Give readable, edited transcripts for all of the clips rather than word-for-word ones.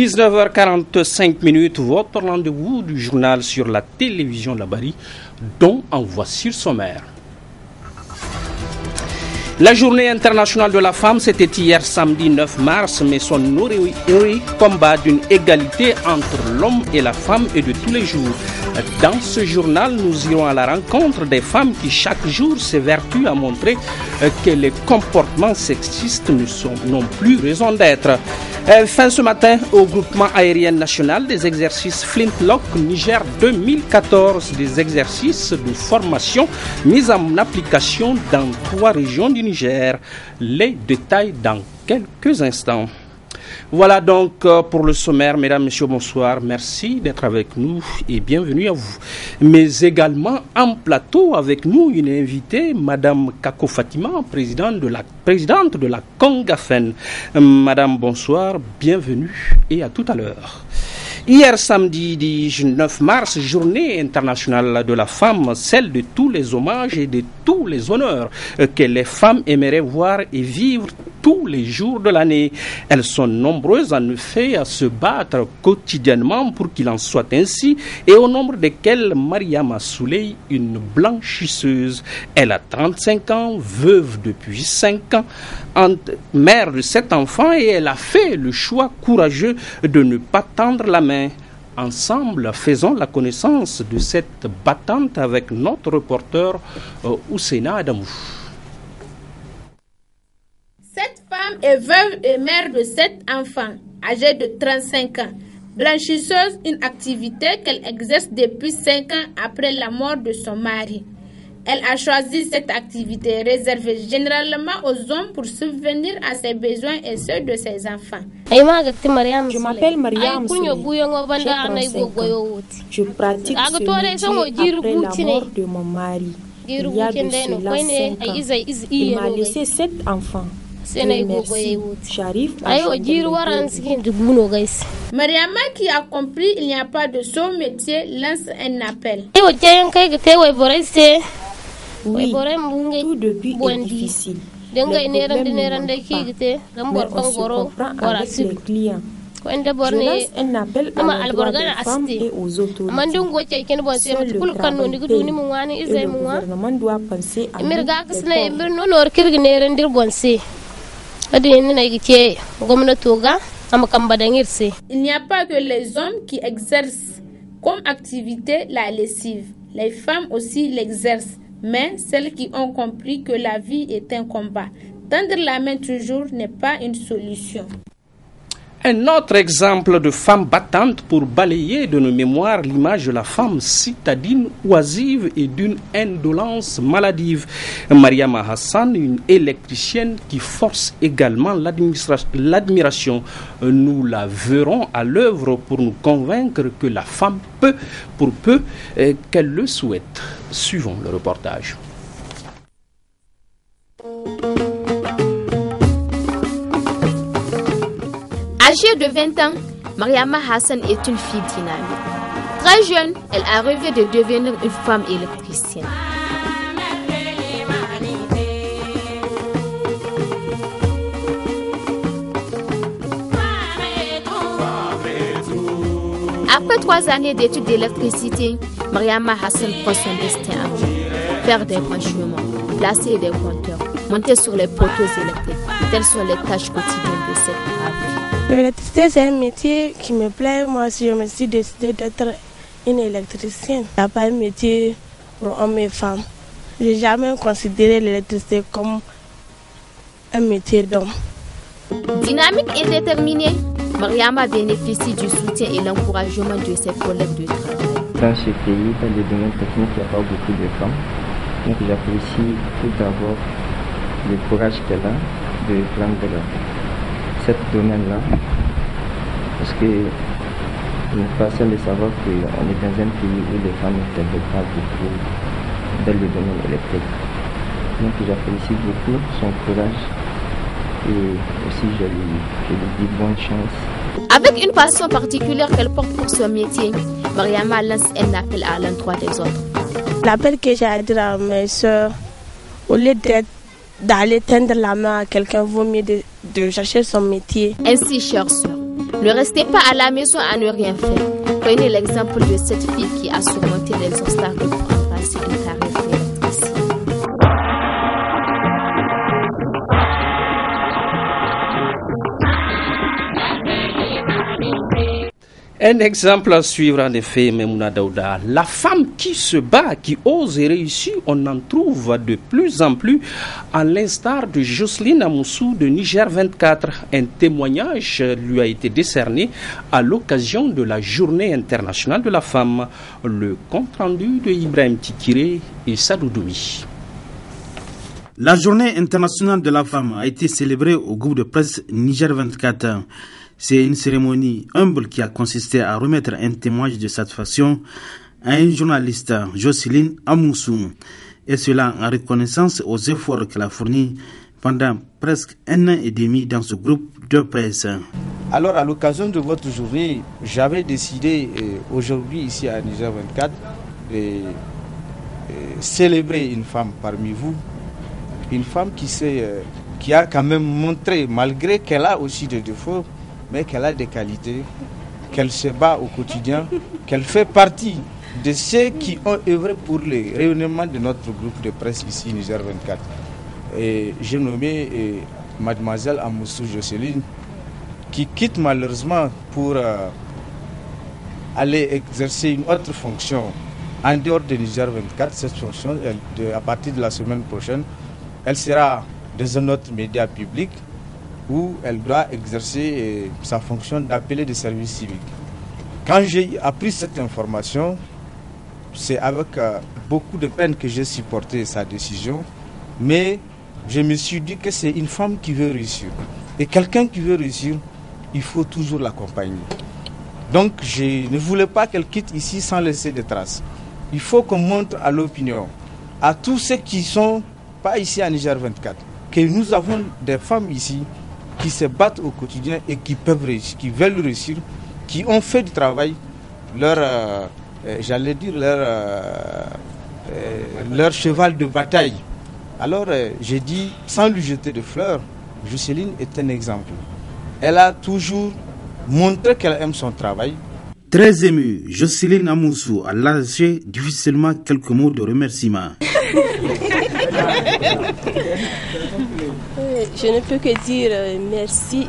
19h45, votre rendez-vous du journal sur la télévision Labari, dont en voici le sommaire. La journée internationale de la femme, c'était hier samedi 9 mars, mais son héroïque combat d'une égalité entre l'homme et la femme est de tous les jours. Dans ce journal, nous irons à la rencontre des femmes qui chaque jour s'évertuent à montrer que les comportements sexistes n'ont plus raison d'être. Fin ce matin au groupement aérien national des exercices Flintlock Niger 2014, des exercices de formation mis en application dans 3 régions du Niger. Les détails dans quelques instants. Voilà donc pour le sommaire. Mesdames, Messieurs, bonsoir. Merci d'être avec nous et bienvenue à vous. Mais également en plateau avec nous une invitée, Madame Kako Fatima, présidente de la Congafen. Madame, bonsoir, bienvenue et à tout à l'heure. Hier samedi 19 mars, journée internationale de la femme, celle de tous les hommages et de tous les honneurs que les femmes aimeraient voir et vivre tous les jours de l'année. Elles sont nombreuses en effet à se battre quotidiennement pour qu'il en soit ainsi, et au nombre desquelles Mariama Souley, une blanchisseuse. Elle a 35 ans, veuve depuis 5 ans, mère de 7 enfants, et elle a fait le choix courageux de ne pas tendre la main. Ensemble, faisons la connaissance de cette battante avec notre reporter Ousseina Adamou. Cette femme est veuve et mère de 7 enfants, âgée de 35 ans. Blanchisseuse, une activité qu'elle exerce depuis 5 ans après la mort de son mari. Elle a choisi cette activité réservée généralement aux hommes pour subvenir à ses besoins et ceux de ses enfants. Je m'appelle Mariam Souley. Je pratique ce métier après la mort de mon mari. Il y a de cela 5 ans. Il m'a laissé 7 enfants. Merci. J'arrive à Mariama, qui a compris il n'y a pas de son métier, lance un appel. Oui, tout depuis est difficile. Les problèmes ne manquent pas, mais on se comprend avec les clients. Je lance un appel à l'endroit des femmes et aux autorités. Seul le travail paye et le gouvernement doit penser à nous, les pauvres. Il n'y a pas que les hommes qui exercent comme activité la lessive. Les femmes aussi l'exercent. Mais celles qui ont compris que la vie est un combat, tendre la main toujours n'est pas une solution. Un autre exemple de femme battante pour balayer de nos mémoires l'image de la femme citadine oisive et d'une indolence maladive. Mariama Hassan, une électricienne qui force également l'admiration. Nous la verrons à l'œuvre pour nous convaincre que la femme peut, pour peu qu'elle le souhaite. Suivons le reportage. Âgée de 20 ans, Mariama Hassan est une fille dynamique. Très jeune, elle a rêvé de devenir une femme électricienne. Après 3 années d'études d'électricité, Mariama Hassan prend son destin à main. Faire des branchements, placer des compteurs, monter sur les poteaux électriques. Telles sont les tâches quotidiennes de cette brave fille. L'électricité, c'est un métier qui me plaît. Moi aussi, je me suis décidée d'être une électricienne. Il n'y a pas un métier pour hommes et femmes. Je n'ai jamais considéré l'électricité comme un métier d'homme. Dynamique et déterminée, Mariama bénéficie du soutien et l'encouragement de ses collègues de travail. Dans ce pays, dans le domaine technique, il n'y a pas beaucoup de femmes. Donc j'apprécie tout d'abord le courage qu'elle a de prendre ce domaine-là. Parce que il n'est pas facile de savoir qu'on est dans un pays où les femmes ne s'intègrent pas beaucoup dans le domaine électrique. Donc j'apprécie beaucoup son courage et aussi je lui dis bonne chance. Avec une passion particulière qu'elle porte pour son métier, Mariama lance un appel à l'endroit des autres. L'appel que j'ai à dire à mes soeurs, au lieu d'aller tendre la main à quelqu'un, vaut mieux de chercher son métier. Ainsi, chers soeurs, Ne restez pas à la maison à ne rien faire. Prenez l'exemple de cette fille qui a surmonté les obstacles pour embrasser une carrière d'électricien. Un exemple à suivre en effet, Memouna Daouda. La femme qui se bat, qui ose et réussit, on en trouve de plus en plus, à l'instar de Jocelyne Amoussou de Niger 24. Un témoignage lui a été décerné à l'occasion de la Journée internationale de la femme. Le compte-rendu de Ibrahim Tikiré et Sadoudoumi. La Journée internationale de la femme a été célébrée au groupe de presse Niger 24. C'est une cérémonie humble qui a consisté à remettre un témoignage de satisfaction à une journaliste, Jocelyne Amoussou, et cela en reconnaissance aux efforts qu'elle a fournis pendant presque 1 an et demi dans ce groupe de presse. Alors, à l'occasion de votre journée, j'avais décidé aujourd'hui ici à Niger 24 de célébrer une femme parmi vous, une femme qui a quand même montré, malgré qu'elle a aussi des défauts, mais qu'elle a des qualités, qu'elle se bat au quotidien, qu'elle fait partie de ceux qui ont œuvré pour le rayonnement de notre groupe de presse ici, Niger 24. Et j'ai nommé mademoiselle Amoussou Jocelyne, qui quitte malheureusement pour aller exercer une autre fonction en dehors de Niger 24. Cette fonction, à partir de la semaine prochaine, elle sera dans un autre média public, où elle doit exercer sa fonction d'appeler des services civiques. Quand j'ai appris cette information, c'est avec beaucoup de peine que j'ai supporté sa décision, mais je me suis dit que c'est une femme qui veut réussir. Et quelqu'un qui veut réussir, il faut toujours l'accompagner. Donc je ne voulais pas qu'elle quitte ici sans laisser de traces. Il faut qu'on montre à l'opinion, à tous ceux qui ne sont pas ici à Niger 24, que nous avons des femmes ici qui se battent au quotidien et qui peuvent réussir, qui veulent réussir, qui ont fait du travail leur cheval de bataille. Alors j'ai dit, sans lui jeter de fleurs, Jocelyne est un exemple. Elle a toujours montré qu'elle aime son travail. Très émue, Jocelyne Amoussou a lâché difficilement quelques mots de remerciement. Je ne peux que dire merci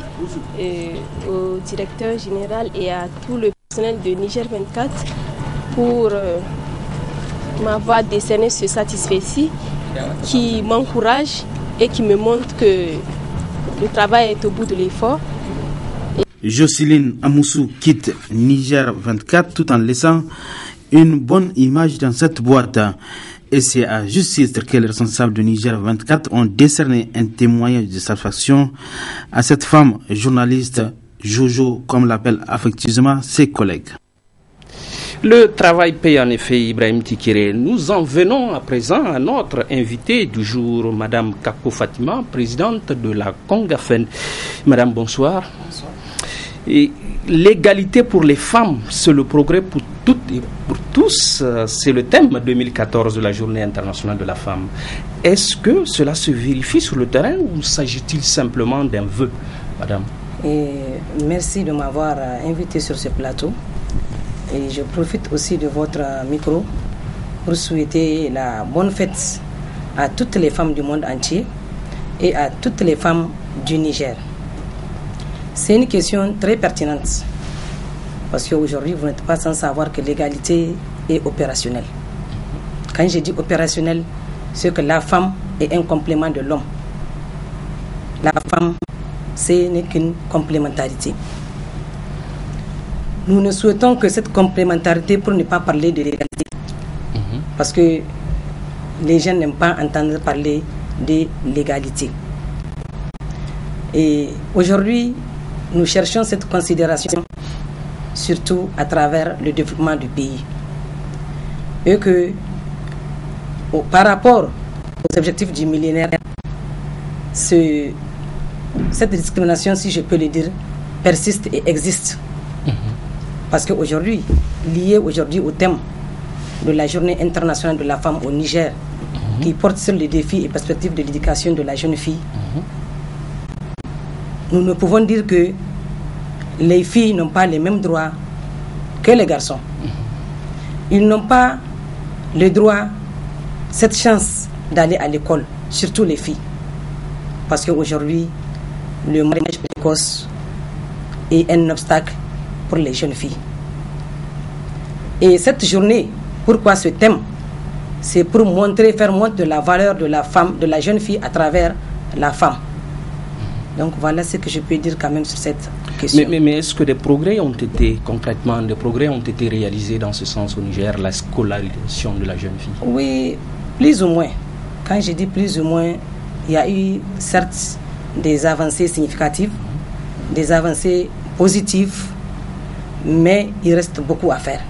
au directeur général et à tout le personnel de Niger 24 pour m'avoir décerné ce satisfait-ci qui m'encourage et qui me montre que le travail est au bout de l'effort. Jocelyne Amoussou quitte Niger 24 tout en laissant une bonne image dans cette boîte. Et c'est à juste titre que les responsables de Niger 24 ont décerné un témoignage de satisfaction à cette femme journaliste, Jojo, comme l'appellent affectueusement ses collègues. Le travail paye en effet, Ibrahim Tikiré. Nous en venons à présent à notre invitée du jour, Madame Kako Fatima, présidente de la Congafen. Madame, bonsoir. Bonsoir. Et l'égalité pour les femmes, c'est le progrès pour toutes et pour tous. C'est le thème 2014 de la Journée internationale de la femme. Est-ce que cela se vérifie sur le terrain ou s'agit-il simplement d'un vœu, Madame? Merci de m'avoir invité sur ce plateau. Et je profite aussi de votre micro pour souhaiter la bonne fête à toutes les femmes du monde entier et à toutes les femmes du Niger. C'est une question très pertinente parce qu'aujourd'hui, vous n'êtes pas sans savoir que l'égalité est opérationnelle. Quand je dis opérationnelle, c'est que la femme est un complément de l'homme. La femme, ce n'est qu'une complémentarité. Nous ne souhaitons que cette complémentarité pour ne pas parler de l'égalité. Parce que les gens n'aiment pas entendre parler de l'égalité. Et aujourd'hui, nous cherchons cette considération surtout à travers le développement du pays. Et que par rapport aux objectifs du millénaire, cette discrimination, si je peux le dire, persiste et existe. Parce qu'aujourd'hui, lié aujourd'hui au thème de la Journée internationale de la femme au Niger, qui porte sur les défis et perspectives de l'éducation de la jeune fille, nous ne pouvons dire que les filles n'ont pas les mêmes droits que les garçons. Ils n'ont pas le droit, cette chance d'aller à l'école, surtout les filles. Parce qu'aujourd'hui, le mariage précoce est un obstacle pour les jeunes filles. Et cette journée, pourquoi ce thème? C'est pour faire montre de la valeur de la femme, de la jeune fille à travers la femme. Donc voilà ce que je peux dire quand même sur cette question. Mais est-ce que des progrès ont été réalisés dans ce sens au Niger, la scolarisation de la jeune fille? Oui, plus ou moins. Quand je dis plus ou moins, il y a eu certes des avancées significatives, des avancées positives, mais il reste beaucoup à faire.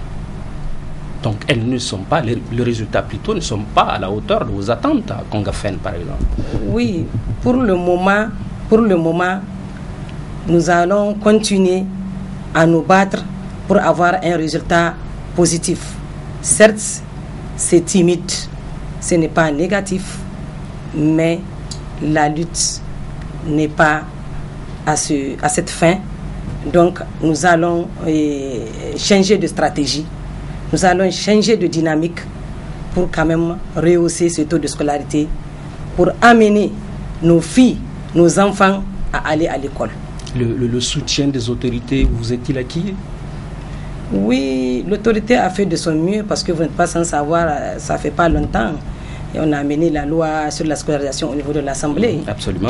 Donc elles ne sont pas, les résultats plutôt ne sont pas à la hauteur de vos attentes à Kongafen par exemple? Oui, pour le moment, nous allons continuer à nous battre pour avoir un résultat positif. Certes, c'est timide, ce n'est pas négatif, mais la lutte n'est pas à cette fin. Donc, nous allons changer de stratégie, nous allons changer de dynamique pour quand même rehausser ce taux de scolarité, pour amener nos filles, nos enfants à aller à l'école. Le soutien des autorités vous est-il acquis? Oui, l'autorité a fait de son mieux parce que vous n'êtes pas sans savoir, ça fait pas longtemps. Et on a amené la loi sur la scolarisation au niveau de l'Assemblée,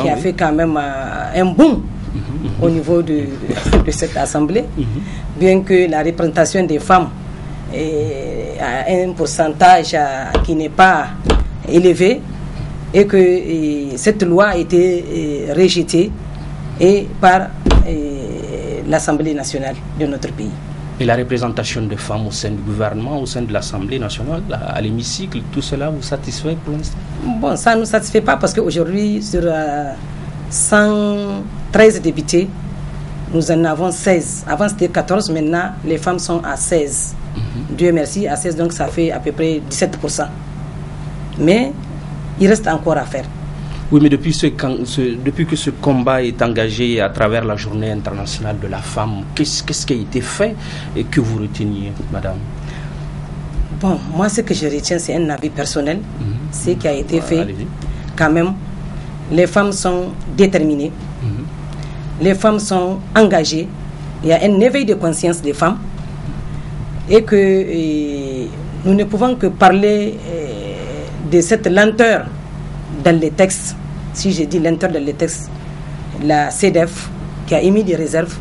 qui a fait quand même un boom au niveau de cette Assemblée, bien que la représentation des femmes est à un pourcentage qui n'est pas élevé et que cette loi a été rejetée par l'Assemblée nationale de notre pays. Et la représentation des femmes au sein du gouvernement, au sein de l'Assemblée nationale, à l'hémicycle, tout cela vous satisfait pour l'instant? Bon, ça ne nous satisfait pas parce qu'aujourd'hui, sur 113 députés, nous en avons 16. Avant c'était 14, maintenant les femmes sont à 16. Dieu merci, à 16, donc ça fait à peu près 17%. Mais il reste encore à faire. Oui, mais depuis que ce combat est engagé à travers la journée internationale de la femme, qu'est-ce qui a été fait et que vous reteniez, madame? Bon, moi ce que je retiens, c'est un avis personnel. Ce qui a été fait, quand même, les femmes sont déterminées, les femmes sont engagées, il y a un éveil de conscience des femmes et que nous ne pouvons que parler de cette lenteur dans les textes. Si je dis lenteur dans les textes, la CEDEF qui a émis des réserves,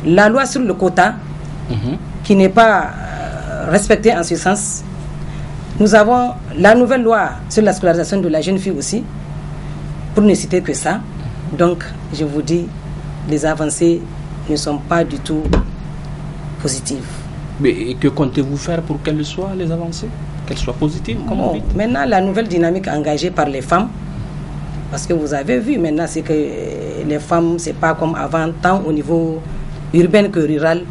la loi sur le quota qui n'est pas respectée en ce sens. Nous avons la nouvelle loi sur la scolarisation de la jeune fille aussi, pour ne citer que ça. Donc, je vous dis, les avancées ne sont pas du tout positives. Mais que comptez-vous faire pour qu'elles soient, les avancées? Qu'elles soient positives, comme on dit? Maintenant, la nouvelle dynamique engagée par les femmes, parce que vous avez vu maintenant, c'est que les femmes, c'est pas comme avant, tant au niveau urbain que rural.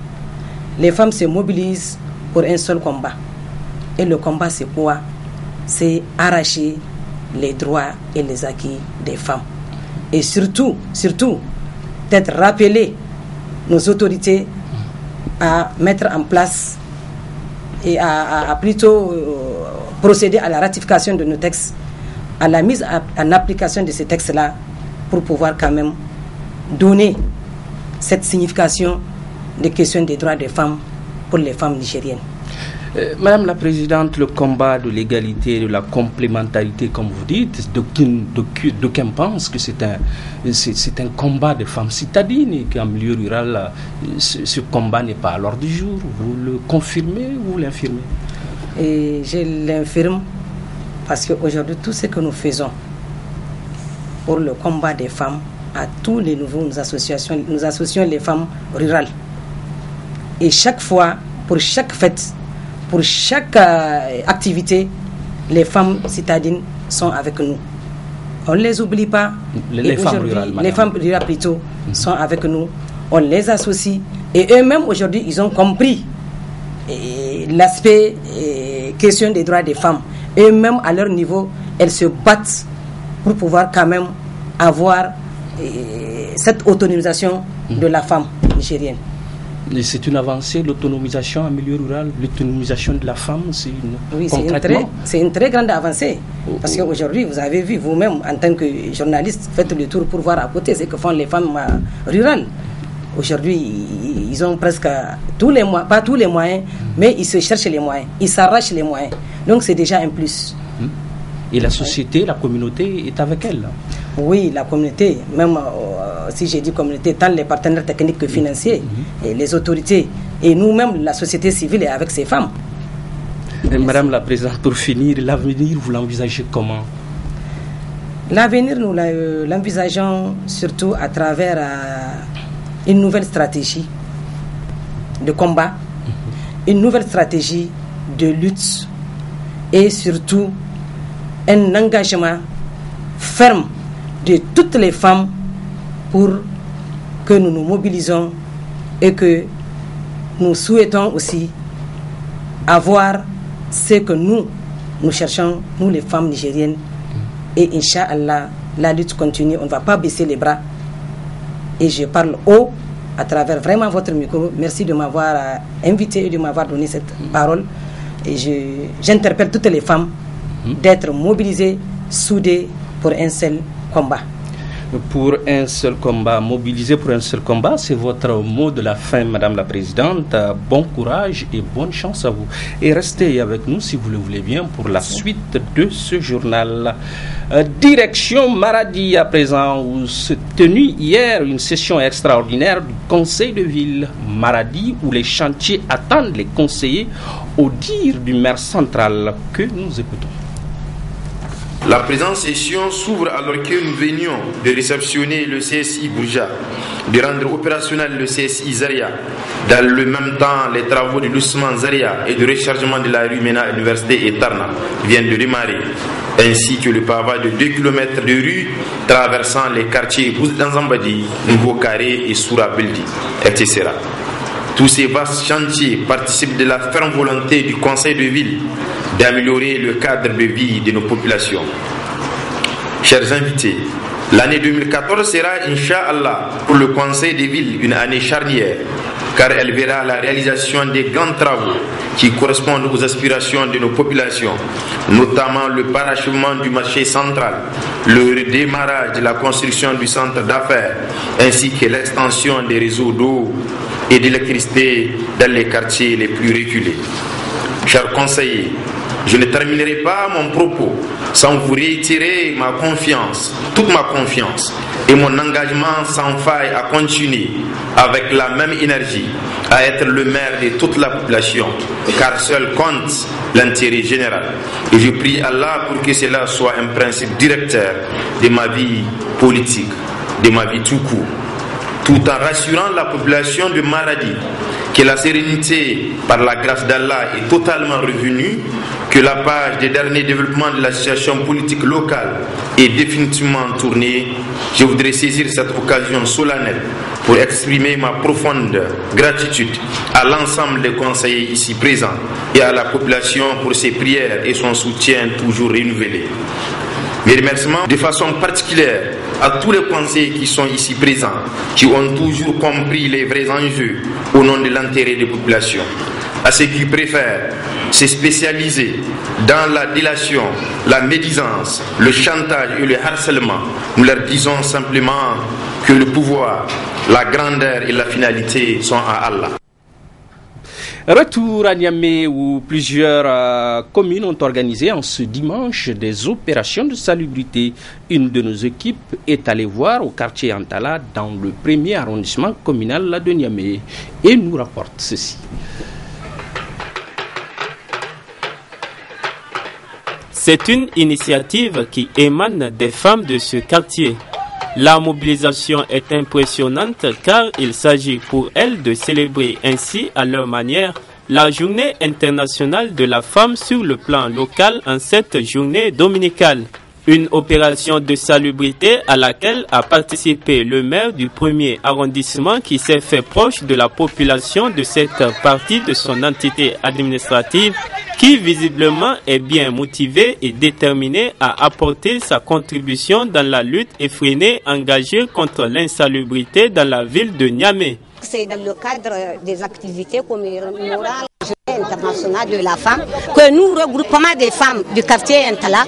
Les femmes se mobilisent pour un seul combat. Et le combat, c'est quoi? C'est arracher les droits et les acquis des femmes. Et surtout, peut-être rappeler nos autorités à mettre en place et à plutôt procéder à la ratification de nos textes, à la mise en application de ces textes-là, pour pouvoir quand même donner cette signification des questions des droits des femmes pour les femmes nigériennes. Madame la Présidente, le combat de l'égalité, de la complémentarité, comme vous dites, d'aucuns pensent que c'est un combat de femmes citadines et qu'en milieu rural, ce combat n'est pas à l'ordre du jour. Vous le confirmez ou vous l'infirmez? Et je l'infirme parce qu'aujourd'hui, tout ce que nous faisons pour le combat des femmes, à tous les niveaux, nous associons les femmes rurales. Et chaque fois, pour chaque fête, pour chaque activité, les femmes citadines sont avec nous. On ne les oublie pas. Les femmes rurales, madame. Les femmes rurales plutôt sont avec nous. On les associe. Et eux-mêmes, aujourd'hui, ils ont compris l'aspect question des droits des femmes. Eux-mêmes, à leur niveau, elles se battent pour pouvoir quand même avoir cette autonomisation de la femme nigérienne. C'est une avancée, l'autonomisation en milieu rural, l'autonomisation de la femme, c'est une très grande avancée. Parce qu'aujourd'hui, vous avez vu vous-même, en tant que journaliste, faites le tour pour voir à côté ce que font les femmes rurales. Aujourd'hui, ils ont presque tous les moyens, pas tous les moyens, mais ils se cherchent les moyens, ils s'arrachent les moyens. Donc c'est déjà un plus. Et la société, la communauté est avec elle. Oui, la communauté, même si j'ai dit communauté, tant les partenaires techniques que financiers, et les autorités, et nous-mêmes, la société civile est avec ces femmes. Madame la Présidente, pour finir, l'avenir, vous l'envisagez comment? L'avenir, nous l'envisageons surtout à travers une nouvelle stratégie de combat, une nouvelle stratégie de lutte et surtout un engagement ferme de toutes les femmes pour que nous nous mobilisons et que nous souhaitons aussi avoir ce que nous cherchons, nous les femmes nigériennes. Et Inch'Allah, la lutte continue, on ne va pas baisser les bras. Et je parle haut à travers vraiment votre micro. Merci de m'avoir invité et de m'avoir donné cette parole. Et j'interpelle toutes les femmes d'être mobilisées, soudées pour un seul combat. Pour un seul combat, mobilisé pour un seul combat, c'est votre mot de la fin, Madame la Présidente. Bon courage et bonne chance à vous. Et restez avec nous, si vous le voulez bien, pour la suite de ce journal. Direction Maradi à présent, où s'est tenue hier une session extraordinaire du Conseil de ville Maradi, où les chantiers attendent les conseillers, au dire du maire central que nous écoutons. La présente session s'ouvre alors que nous venions de réceptionner le CSI Bourja, de rendre opérationnel le CSI Zaria, dans le même temps les travaux de doucement Zaria et de rechargement de la rue Mena Université et Tarna viennent de démarrer, ainsi que le pavage de 2 km de rue traversant les quartiers Bouzdanzambadi, Nouveau Carré et Soura Beldi, etc. Tous ces vastes chantiers participent de la ferme volonté du Conseil de ville d'améliorer le cadre de vie de nos populations. Chers invités, l'année 2014 sera, Inch'Allah, pour le Conseil des villes une année charnière, car elle verra la réalisation des grands travaux qui correspondent aux aspirations de nos populations, notamment le parachèvement du marché central, le redémarrage de la construction du centre d'affaires, ainsi que l'extension des réseaux d'eau et d'électricité dans les quartiers les plus reculés. Chers conseillers, je ne terminerai pas mon propos sans vous réitérer ma confiance, toute ma confiance et mon engagement sans faille à continuer avec la même énergie à être le maire de toute la population, car seul compte l'intérêt général. Et je prie Allah pour que cela soit un principe directeur de ma vie politique, de ma vie tout court, tout en rassurant la population de Maradi que la sérénité, par la grâce d'Allah, est totalement revenue, que la page des derniers développements de la situation politique locale est définitivement tournée. Je voudrais saisir cette occasion solennelle pour exprimer ma profonde gratitude à l'ensemble des conseillers ici présents et à la population pour ses prières et son soutien toujours renouvelé. Mes remerciements de façon particulière à tous les conseillers qui sont ici présents, qui ont toujours compris les vrais enjeux au nom de l'intérêt des populations. À ceux qui préfèrent se spécialiser dans la délation, la médisance, le chantage et le harcèlement, nous leur disons simplement que le pouvoir, la grandeur et la finalité sont à Allah. Retour à Niamey où plusieurs communes ont organisé en ce dimanche des opérations de salubrité. Une de nos équipes est allée voir au quartier Antala dans le premier arrondissement communal de Niamey et nous rapporte ceci. C'est une initiative qui émane des femmes de ce quartier. La mobilisation est impressionnante car il s'agit pour elles de célébrer ainsi à leur manière la journée internationale de la femme sur le plan local en cette journée dominicale. Une opération de salubrité à laquelle a participé le maire du 1er arrondissement qui s'est fait proche de la population de cette partie de son entité administrative qui visiblement est bien motivé et déterminé à apporter sa contribution dans la lutte effrénée engagée contre l'insalubrité dans la ville de Niamey. C'est dans le cadre des activités commémorables internationale de la femme que nous, regroupement des femmes du quartier Intala,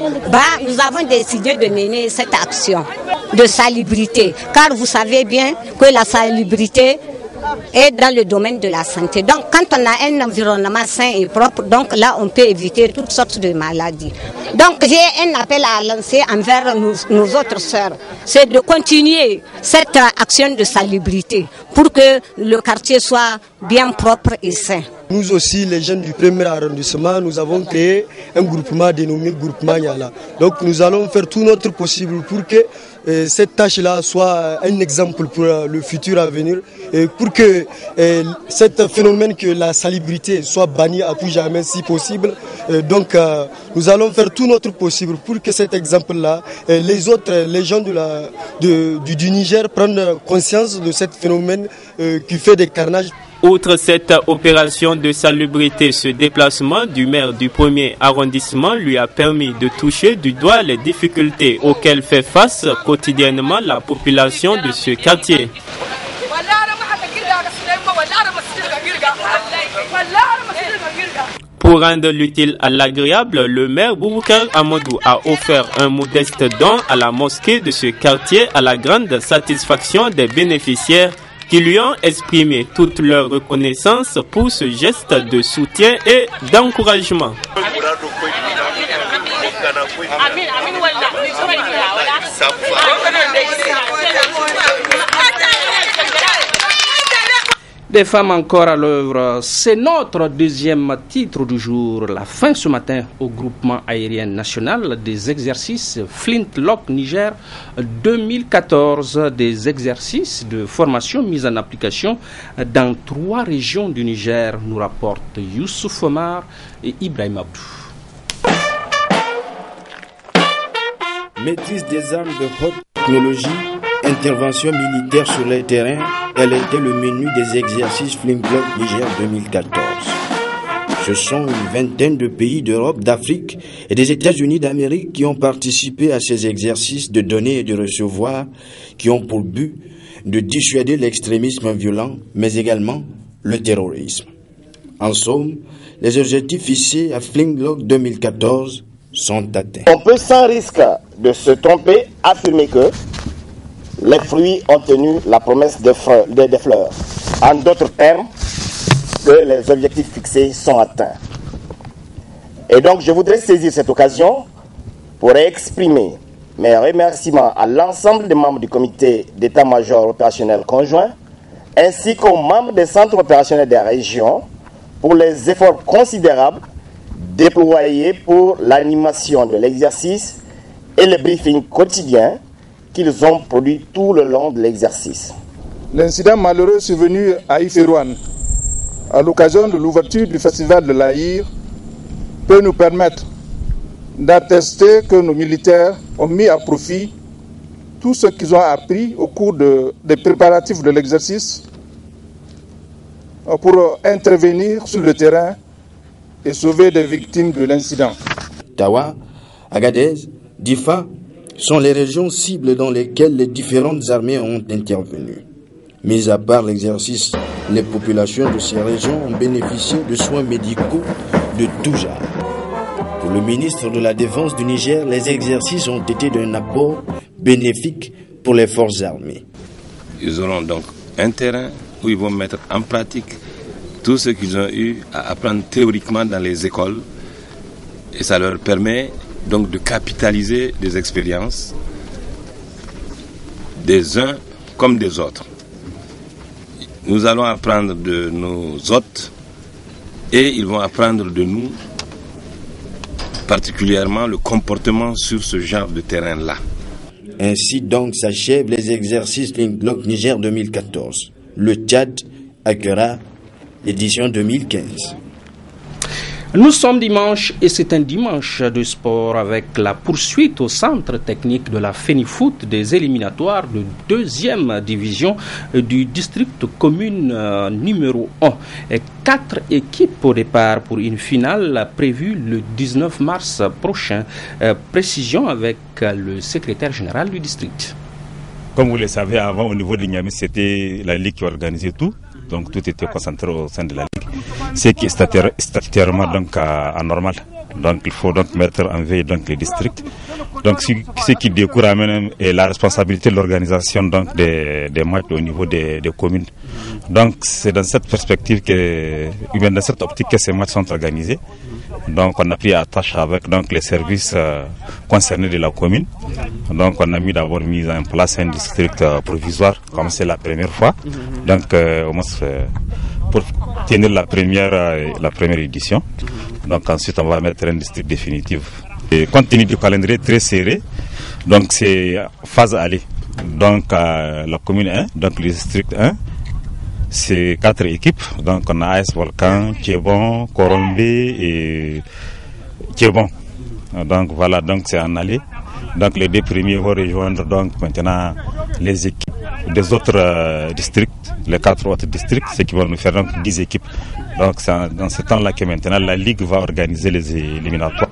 nous avons décidé de mener cette action de salubrité. Car vous savez bien que la salubrité est dans le domaine de la santé. Donc quand on a un environnement sain et propre, donc là on peut éviter toutes sortes de maladies. Donc j'ai un appel à lancer envers nos autres sœurs, c'est de continuer cette action de salubrité pour que le quartier soit bien propre et sain. Nous aussi, les jeunes du 1er arrondissement, nous avons créé un groupement dénommé Groupement Yala. Donc nous allons faire tout notre possible pour que cette tâche-là soit un exemple pour le futur à venir et pour que cet phénomène que la salubrité soit banni à tout jamais si possible. Donc nous allons faire tout notre possible pour que cet exemple-là, les gens du Niger prennent conscience de ce phénomène qui fait des carnages. Outre cette opération de salubrité, ce déplacement du maire du 1er arrondissement lui a permis de toucher du doigt les difficultés auxquelles fait face quotidiennement la population de ce quartier. Pour rendre l'utile à l'agréable, le maire Bouboukar Amadou a offert un modeste don à la mosquée de ce quartier à la grande satisfaction des bénéficiaires qui lui ont exprimé toute leur reconnaissance pour ce geste de soutien et d'encouragement. Des femmes encore à l'œuvre, c'est notre deuxième titre du jour. La fin ce matin au groupement aérien national des exercices Flintlock Niger 2014, des exercices de formation mis en application dans 3 régions du Niger, nous rapportent Youssouf Omar et Ibrahim Abdou. Maîtrise des armes de haute technologie, intervention militaire sur le terrain, tel était le menu des exercices Flintlock Niger 2014. Ce sont une vingtaine de pays d'Europe, d'Afrique et des États-Unis d'Amérique qui ont participé à ces exercices de donner et de recevoir, qui ont pour but de dissuader l'extrémisme violent, mais également le terrorisme. En somme, les objectifs fixés à Flintlock 2014 sont atteints. On peut sans risque de se tromper affirmer que les fruits ont tenu la promesse des fleurs. En d'autres termes, que les objectifs fixés sont atteints. Et donc, je voudrais saisir cette occasion pour exprimer mes remerciements à l'ensemble des membres du comité d'état-major opérationnel conjoint, ainsi qu'aux membres des centres opérationnels des régions pour les efforts considérables déployés pour l'animation de l'exercice et le briefing quotidien qu'ils ont produit tout le long de l'exercice. L'incident malheureux survenu à Iferouane, à l'occasion de l'ouverture du festival de l'Aïr, peut nous permettre d'attester que nos militaires ont mis à profit tout ce qu'ils ont appris au cours des préparatifs de l'exercice pour intervenir sur le terrain et sauver des victimes de l'incident. Tawa, Agadez, Difa sont les régions cibles dans lesquelles les différentes armées ont intervenu. Mis à part l'exercice, les populations de ces régions ont bénéficié de soins médicaux de tout genre. Pour le ministre de la Défense du Niger, les exercices ont été d'un apport bénéfique pour les forces armées. Ils auront donc un terrain où ils vont mettre en pratique tout ce qu'ils ont eu à apprendre théoriquement dans les écoles, et ça leur permet donc de capitaliser des expériences des uns comme des autres. Nous allons apprendre de nos hôtes et ils vont apprendre de nous, particulièrement le comportement sur ce genre de terrain-là. Ainsi donc s'achèvent les exercices Flintlock Niger 2014. Le Tchad accueillera l'édition 2015. Nous sommes dimanche et c'est un dimanche de sport avec la poursuite au centre technique de la FENIFOOT des éliminatoires de 2e division du district commune numéro 1. Et 4 équipes au départ pour une finale prévue le 19 mars prochain. Précision avec le secrétaire général du district. Comme vous le savez, avant au niveau de Niamey, c'était la Ligue qui organisait tout. Donc tout était concentré au sein de la Ligue. Ce qui est statutairement donc anormal. Donc il faut donc mettre en veille donc les districts. Donc ce qui découle à même est la responsabilité de l'organisation donc des matchs au niveau des communes. Donc c'est dans cette perspective dans cette optique que ces matchs sont organisés. Donc on a pris attache avec donc les services concernés de la commune. Donc on a d'abord mis en place un district provisoire comme c'est la première fois. Donc pour tenir la première édition. Donc ensuite on va mettre un district définitif. Et compte tenu du calendrier très serré, donc c'est phase aller. Donc la commune 1, donc le district 1, c'est 4 équipes. Donc on a AS Volcan, Thiebon, Corombe et Thiebon. Donc voilà, donc c'est en aller. Donc les 2 premiers vont rejoindre donc maintenant les équipes des autres districts, les 4 autres districts, ce qui va nous faire donc 10 équipes. Donc c'est dans ce temps-là que maintenant la Ligue va organiser les éliminatoires.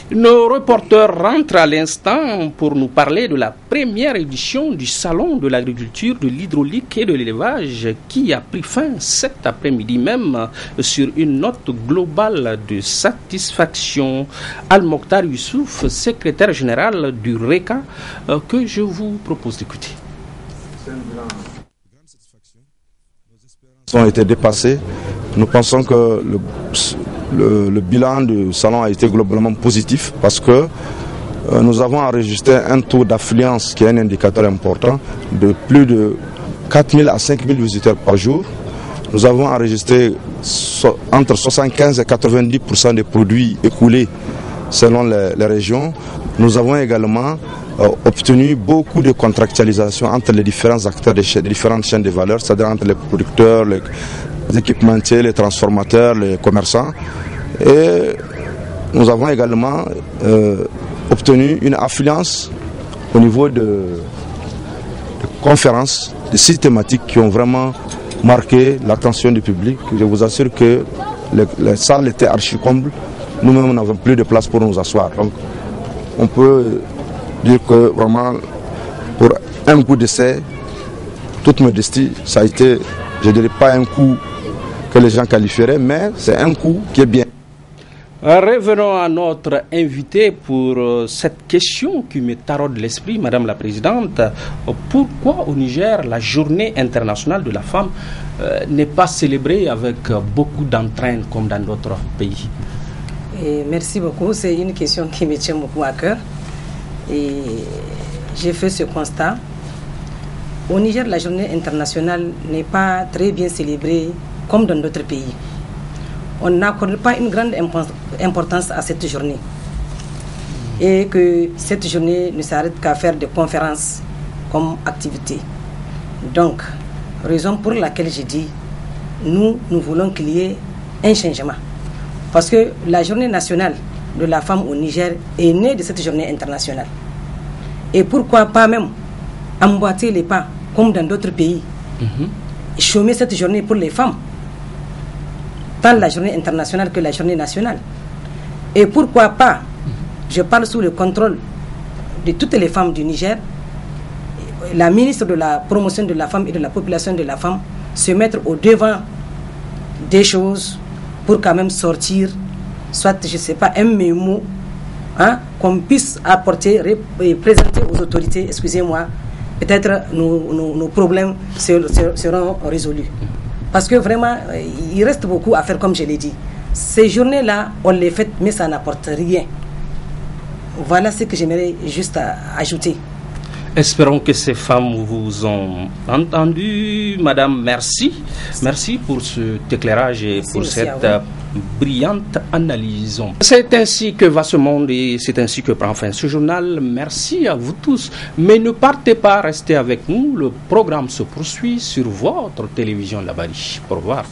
Nos reporters rentrent à l'instant pour nous parler de la première édition du Salon de l'agriculture, de l'hydraulique et de l'élevage qui a pris fin cet après-midi même sur une note globale de satisfaction. Al-Mokhtar Youssouf, secrétaire général du RECA, que je vous propose d'écouter. Ont été dépassés. Nous pensons que le bilan du salon a été globalement positif parce que nous avons enregistré un taux d'affluence qui est un indicateur important de plus de 4 000 à 5 000 visiteurs par jour. Nous avons enregistré entre 75 et 90% des produits écoulés selon les régions. Nous avons également obtenu beaucoup de contractualisation entre les différents acteurs des différentes chaînes de valeur, c'est-à-dire entre les producteurs, les équipementiers, les transformateurs, les commerçants. Et nous avons également obtenu une affluence au niveau de conférences, de sites thématiques qui ont vraiment marqué l'attention du public. Je vous assure que les salles étaient archi-combles. Nous-mêmes, nous n'avons plus de place pour nous asseoir. Donc, on peut dire que vraiment, pour un coup d'essai, toute modestie, ça a été, je ne dirais pas un coup que les gens qualifieraient, mais c'est un coup qui est bien. Revenons à notre invité pour cette question qui me taraude l'esprit, Madame la Présidente. Pourquoi au Niger la journée internationale de la femme n'est pas célébrée avec beaucoup d'entrain comme dans d'autres pays? Merci beaucoup, c'est une question qui me tient beaucoup à cœur. Et j'ai fait ce constat. Au Niger, la journée internationale n'est pas très bien célébrée comme dans d'autres pays. On n'accorde pas une grande importance à cette journée. Et que cette journée ne s'arrête qu'à faire des conférences comme activité. Donc, raison pour laquelle j'ai dit, nous voulons qu'il y ait un changement. Parce que la journée nationale de la femme au Niger est née de cette journée internationale. Et pourquoi pas même emboîter les pas comme dans d'autres pays, chômer cette journée pour les femmes, tant la journée internationale que la journée nationale. Et pourquoi pas, je parle sous le contrôle de toutes les femmes du Niger, la ministre de la promotion de la femme et de la population de la femme se mettre au devant des choses pour quand même sortir, soit, je ne sais pas, un mémo qu'on puisse apporter et présenter aux autorités, excusez-moi, peut-être nos problèmes seront résolus. Parce que vraiment, il reste beaucoup à faire, comme je l'ai dit. Ces journées-là, on les fait, mais ça n'apporte rien. Voilà ce que j'aimerais juste ajouter. Espérons que ces femmes vous ont entendu. Madame, merci. Merci pour cet éclairage et pour cette brillante analyse. C'est ainsi que va ce monde et c'est ainsi que prend fin ce journal. Merci à vous tous. Mais ne partez pas, restez avec nous. Le programme se poursuit sur votre télévision Labari. Au revoir.